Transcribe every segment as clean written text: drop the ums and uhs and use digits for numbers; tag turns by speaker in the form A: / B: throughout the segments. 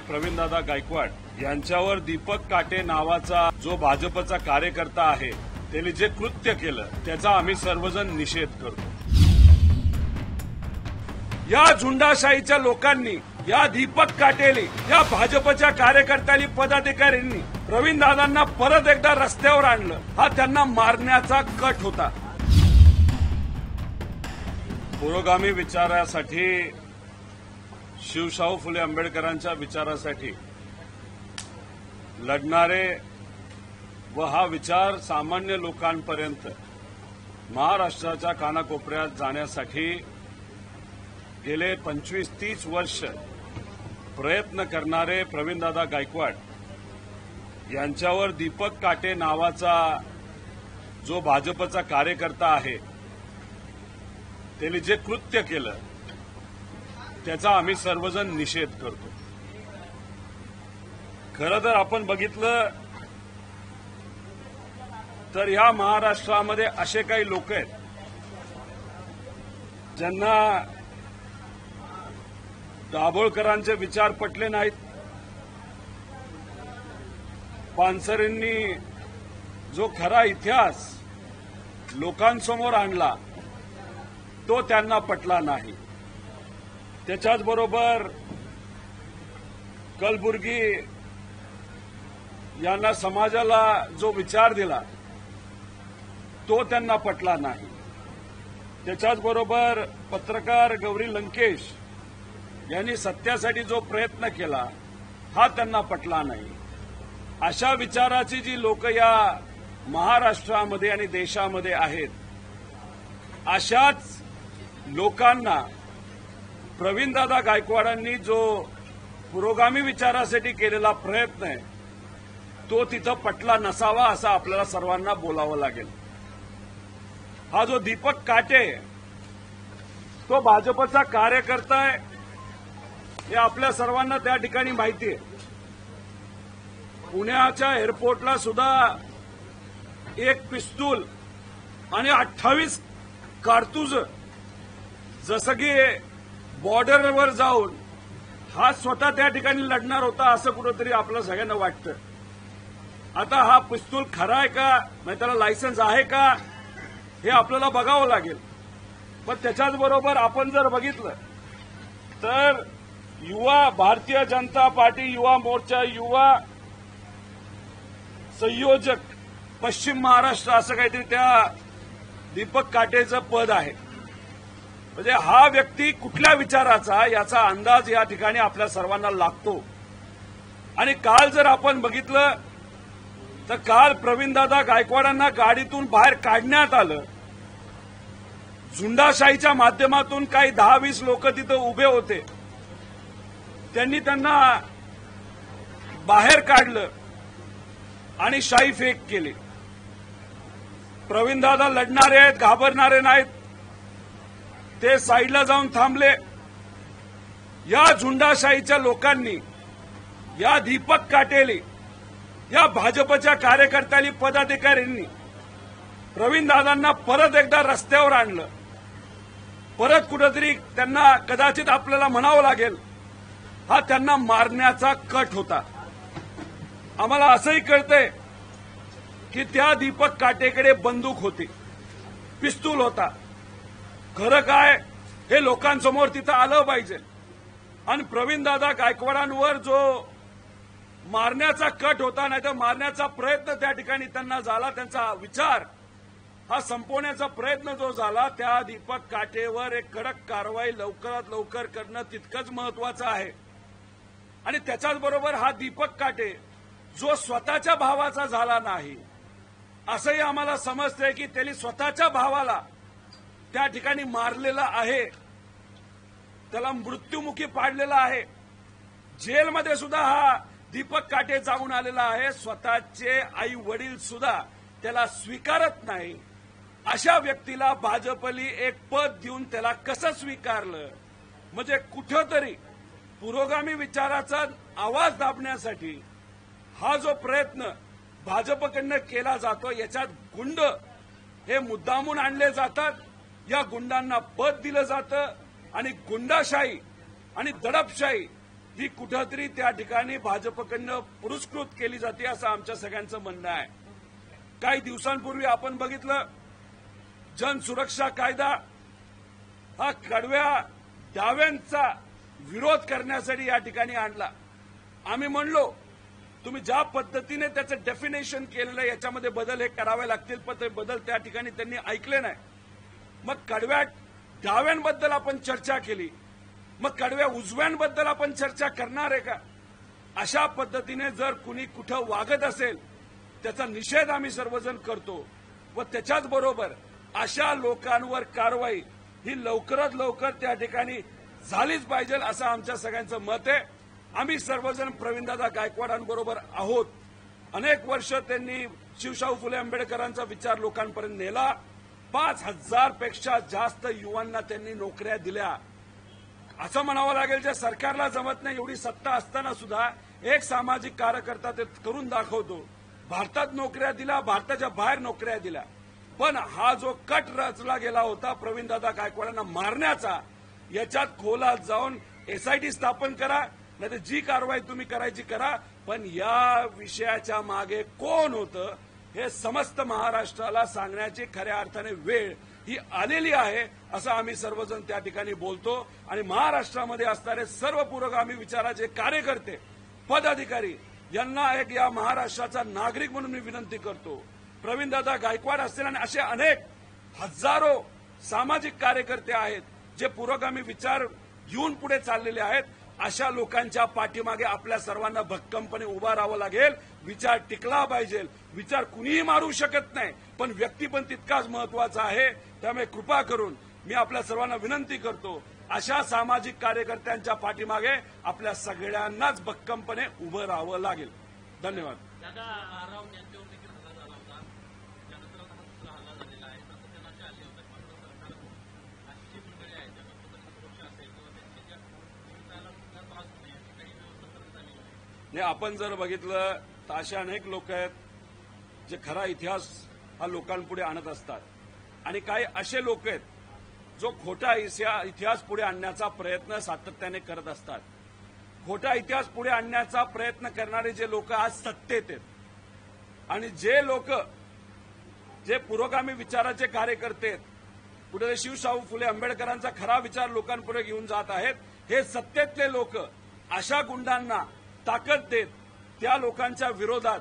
A: प्रवीणदादा गायकवाड यांच्यावर दीपक काटे नावाचा जो भाजपचा कार्यकर्ता आहे त्यांनी जे कृत्य केलं त्याचा आम्ही सर्वजण निषेध करतो। या झुंडाशाहीच्या लोकांनी, या दीपक काटेली, या भाजपच्या कार्यकर्त्यांनी, पदाधिकाऱ्यांनी प्रवीणदादांना परत एकदा रस्त्यावर आणलं। हा त्यांना मारण्याचा कट होता। पुरोगामी विचारासाठी, शिवशाहू फुले आंबेडकरांच्या विचारासाठी लढणारे व हा विचार सामान्य लोकांपर्यंत महाराष्ट्राच्या कानाकोपऱ्यात जाण्यासाठी गेले 25-30 वर्ष प्रयत्न करणारे प्रवीणदादा गायकवाड यांच्यावर दीपक काटे नावाचा जो भाजपचा कार्यकर्ता आहे त्यांनी जे कृत्य केलं त्याचा आम्ही सर्वजण निषेध करतो। खरं तर आपण बघितलं तर या महाराष्ट्रामध्ये असे काही लोक आहेत ज्यांना दाभोळकरांचे विचार पटले नाहीत, पानसरेंनी जो खरा इतिहास लोकांसमोर आणला तो त्यांना पटला नाही। त्याच्याचबरोबर कलबुर्गी यांना समाजाला जो विचार दिला तो त्यांना पटला नाही। त्याच्याचबरोबर पत्रकार गौरी लंकेश यांनी सत्यासाठी जो प्रयत्न केला हा त्यांना पटला नाही। अशा विचाराची जी लोक या महाराष्ट्रामध्ये आणि देशामध्ये आहेत, अशाच लोकांना प्रवीणदादा गायकवाडांनी जो पुरोगामी विचारासाठी केलेला प्रयत्न आहे तो तिथं पटला नसावा असं आपल्याला सर्वांना बोलावं लागेल। हा जो दीपक काटे तो भाजपचा कार्यकर्ता आहे हे आपल्या सर्वांना त्या ठिकाणी माहिती आहे। पुण्याच्या एअरपोर्टला सुद्धा एक पिस्तूल आणि 28 कारतूज, जसं की बॉर्डरवर जाऊन हा स्वतः त्या ठिकाणी लढणार होता असं कुठंतरी आपल्याला सगळ्यांना वाटतं। आता हा पिस्तूल खरा आहे का, म्हणजे त्याला लायसन्स आहे का हे आपल्याला बघावं लागेल। पण त्याच्याच बरोबर आपण जर बघितलं तर युवा भारतीय जनता पार्टी युवा मोर्चा युवा संयोजक पश्चिम महाराष्ट्र असं काहीतरी त्या दीपक काटेचं पद आहे। म्हणजे हा व्यक्ती कुठल्या विचाराचा याचा अंदाज या ठिकाणी आपल्या सर्वांना लागतो। आणि काल जर आपण बघितलं तर काल प्रवीणदादा गायकवाडांना गाडीतून बाहेर काढण्यात आलं। झुंडाशाहीच्या माध्यमातून काही 10-20 लोक तिथं उभे होते, त्यांनी त्यांना बाहेर काढलं आणि शाई फेक केली। प्रवीणदादा लढणारे आहेत, घाबरणारे नाहीत, ते साईडला जाऊन थांबले। या झुंडाशाहीच्या लोकांनी, या दीपक काटेली, या भाजपच्या कार्यकर्त्यांनी, पदाधिकाऱ्यांनी प्रवीणदादांना परत एकदा रस्त्यावर आणलं। परत कुठेतरी त्यांना कदाचित आपल्याला म्हणावं लागेल हा त्यांना मारण्याचा कट होता। आम्हाला असंही कळतंय की त्या दीपक काटेकडे बंदूक होती, पिस्तूल होता। खरं काय हे लोकांसमोर तिथं आलं पाहिजे। आणि प्रवीणदादा गायकवाडांवर जो मारण्याचा कट होता, नाही तर मारण्याचा प्रयत्न त्या ठिकाणी त्यांना झाला, त्यांचा विचार हा संपवण्याचा प्रयत्न जो झाला, त्या दीपक काटेवर एक कडक कारवाई लवकरात लवकर करणं तितकंच महत्वाचं आहे। आणि त्याच्याच बरोबर हा दीपक काटे जो स्वतःच्या भावाचा झाला नाही असंही आम्हाला समजतंय की त्यांनी स्वतःच्या भावाला त्या ठिकाणी मारलेला आहे, त्याला मृत्युमुखी पाडलेला आहे। जेलमध्ये सुद्धा हा दीपक काटे जाऊन आलेला आहे। स्वतःचे आई वडील सुद्धा त्याला स्वीकारत नाही। अशा व्यक्तीला भाजपली एक पद देऊन त्याला कसं स्वीकारलं, म्हणजे कुठेतरी पुरोगामी विचाराचा आवाज दाबण्यासाठी हा जो प्रयत्न भाजपकडनं केला जातो याच्यात गुंड हे मुद्दामून आणले जातात। या गुंडांना पद दिलं जातं आणि गुंडाशाही आणि दडपशाही ही कुठंतरी त्या ठिकाणी भाजपकडनं पुरस्कृत केली जाते असं आमच्या सगळ्यांचं म्हणणं आहे। काही दिवसांपूर्वी आपण बघितलं जनसुरक्षा कायदा हा कडव्या दाव्यांचा विरोध करण्यासाठी या ठिकाणी आणला। आम्ही म्हणलो तुम्ही ज्या पद्धतीने त्याचं डेफिनेशन केलेलं आहे याच्यामध्ये बदल हे करावे लागतील, पण ते बदल त्या ठिकाणी त्यांनी ऐकले नाही। मग कडव्या डाव्यांबद्दल आपण चर्चा केली, मग कडव्या उजव्यांबद्दल आपण चर्चा करणार आहे का? अशा पद्धतीने जर कुणी कुठं वागत असेल त्याचा निषेध आम्ही सर्वजण करतो व त्याच्याच बरोबर अशा लोकांवर कारवाई ही लवकरात लवकर त्या ठिकाणी झालीच पाहिजे असं आमच्या सगळ्यांचं मत आहे। आम्ही सर्वजण प्रवीणदादा गायकवाडांबरोबर आहोत। अनेक वर्ष त्यांनी शिवशाहू फुले आंबेडकरांचा विचार लोकांपर्यंत नेला। 5,000 पेक्षा जास्त युवांना त्यांनी नोकऱ्या दिल्या। असं म्हणावं लागेल जे सरकारला जमत नाही एवढी सत्ता असताना सुद्धा एक सामाजिक कार्यकर्ता ते करून दाखवतो। भारतात नोकऱ्या दिल्या, भारताच्या बाहेर नोकऱ्या दिल्या, पण हा जो कट रचला गेला होता प्रवीणदादा गायकवाडांना मारण्याचा, याच्यात खोलात जाऊन एसआयटी स्थापन करा, नाही जी कारवाई तुम्ही करायची करा, पण या विषयाच्या मागे कोण होतं हे समस्त महाराष्ट्राला सांगण्याची खऱ्या अर्थाने वेळ ही आलेली आहे असं आम्ही सर्वजण त्या ठिकाणी बोलतो। आणि महाराष्ट्रामध्ये असणारे सर्व पुरोगामी विचाराचे कार्यकर्ते पदाधिकारी यांना एक या महाराष्ट्राचा नागरिक म्हणून मी विनंती करतो, प्रवीणदादा गायकवाड असतील आणि असे अनेक हजारो सामाजिक कार्यकर्ते आहेत जे पुरोगामी विचार घेऊन पुढे चाललेले आहेत, अशा लोकांच्या पाठीमागे आपल्या सर्वांना भक्कमपणे उभा राहावं लागेल। विचार टिकला पाहिजे, विचार कुणीही मारू शकत नाही, पण व्यक्ती पण तितकाच महत्वाचा आहे। त्यामुळे कृपा करून मी आपल्या सर्वांना विनंती करतो, अशा सामाजिक कार्यकर्त्यांच्या पाठीमागे आपल्या सगळ्यांनाच भक्कमपणे उभं राहावं लागेल। धन्यवाद। आपण जर बघितलं तर अशा अनेक लोक आहेत जे खरा इतिहास हा लोकांपुढे आणत असतात आणि काही असे लोक आहेत जो खोटा इतिहास पुढे आणण्याचा प्रयत्न सातत्याने करत असतात। खोटा इतिहास पुढे आणण्याचा प्रयत्न करणारे जे लोक आज सत्तेत आहेत आणि जे लोक जे पुरोगामी विचाराचे कार्यकर्ते आहेत, पुढे शिवशाहू फुले आंबेडकरांचा खरा विचार लोकांपुढे घेऊन जात आहेत, हे सत्तेतले लोक अशा गुंडांना ताकद देत त्या लोकांच्या विरोधात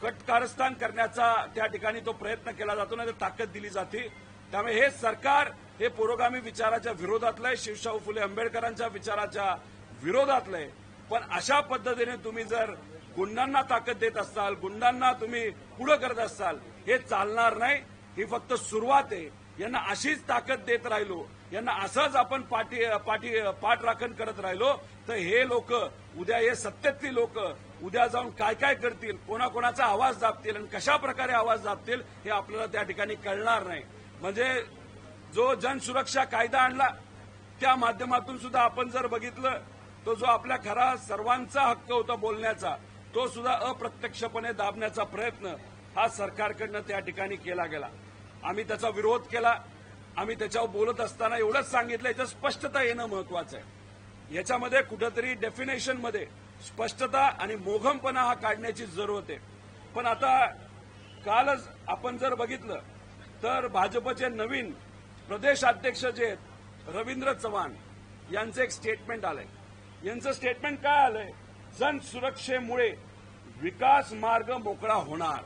A: कटकारस्थान करण्याचा त्या ठिकाणी तो प्रयत्न केला जातो, नाही तर ताकद दिली जाते। त्यामुळे हे सरकार हे पुरोगामी विचाराच्या विरोधातलं आहे, शिवशाहू फुले आंबेडकरांच्या विचाराच्या विरोधातलं आहे। पण अशा पद्धतीने तुम्ही जर गुंडांना ताकद देत असाल, गुंडांना तुम्ही पुढे करत असाल, हे चालणार नाही। ही फक्त सुरुवात आहे। यांना अशीच ताकद देत राहिलो, यांना असंच आपण पाठराखण करत राहिलो तर हे लोक उद्या, हे सत्तेतली लोक उद्या जाऊन काय काय करतील, कोणाकोणाचा आवाज दाबतील आणि कशा प्रकारे आवाज दाबतील हे आपल्याला त्या ठिकाणी कळणार नाही। म्हणजे जो जनसुरक्षा कायदा आणला त्या माध्यमातून सुद्धा आपण जर बघितलं तो जो आपल्या खरा सर्वांचा हक्क होता बोलण्याचा, तो सुद्धा अप्रत्यक्षपणे दाबण्याचा प्रयत्न हा सरकारकडनं त्या ठिकाणी केला गेला। आम्ही त्याचा विरोध केला। आम्ही त्याच्यावर बोलत असताना एवढंच सांगितलं याच्यात स्पष्टता येणं महत्वाचं आहे। याच्यामध्ये कुठेतरी डेफिनेशनमध्ये स्पष्टता आणि मोघमपणा हा काढण्याची जरूरत आहे। पण आता कालच आपण जर बघितलं तर भाजपचे नवीन प्रदेश अध्यक्ष जे आहेत रवींद्र चव्हाण यांचं एक स्टेटमेंट आलंय। यांचं स्टेटमेंट काय आलंय, जनसुरक्षेमुळे विकास मार्ग मोकळा होणार।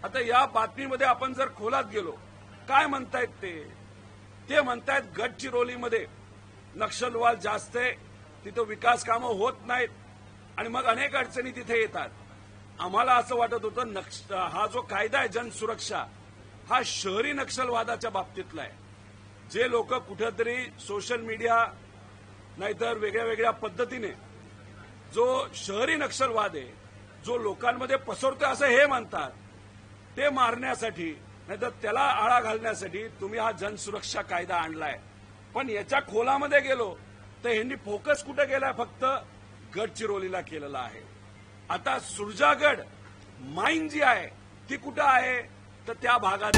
A: आता या बातमीमध्ये आपण जर खोलात गेलो काय म्हणतायत ते म्हणतायत गडचिरोलीमध्ये नक्षलवाद जास्त आहे, तिथं विकास कामं होत नाहीत आणि मग अनेक अडचणी तिथे येतात। आम्हाला असं वाटत होतं हा जो कायदा आहे जनसुरक्षा हा शहरी नक्षलवादाच्या बाबतीतला आहे। जे लोक कुठेतरी सोशल मीडिया नाहीतर वेगळ्या वेगळ्या पद्धतीने जो शहरी नक्षलवाद आहे जो लोकांमध्ये पसरतोय असं हे म्हणतात, ते मारण्यासाठी नाहीतर त्याला आळा घालण्यासाठी तुम्ही हा जनसुरक्षा कायदा आणलाय। पण याच्या खोलामध्ये गेलो तर ह्यांनी फोकस कुठे केलाय, फक्त गडचिरोलीला केलेला आहे। आता सुरजागड माईन जी आहे ती कुठं आहे तर त्या भागात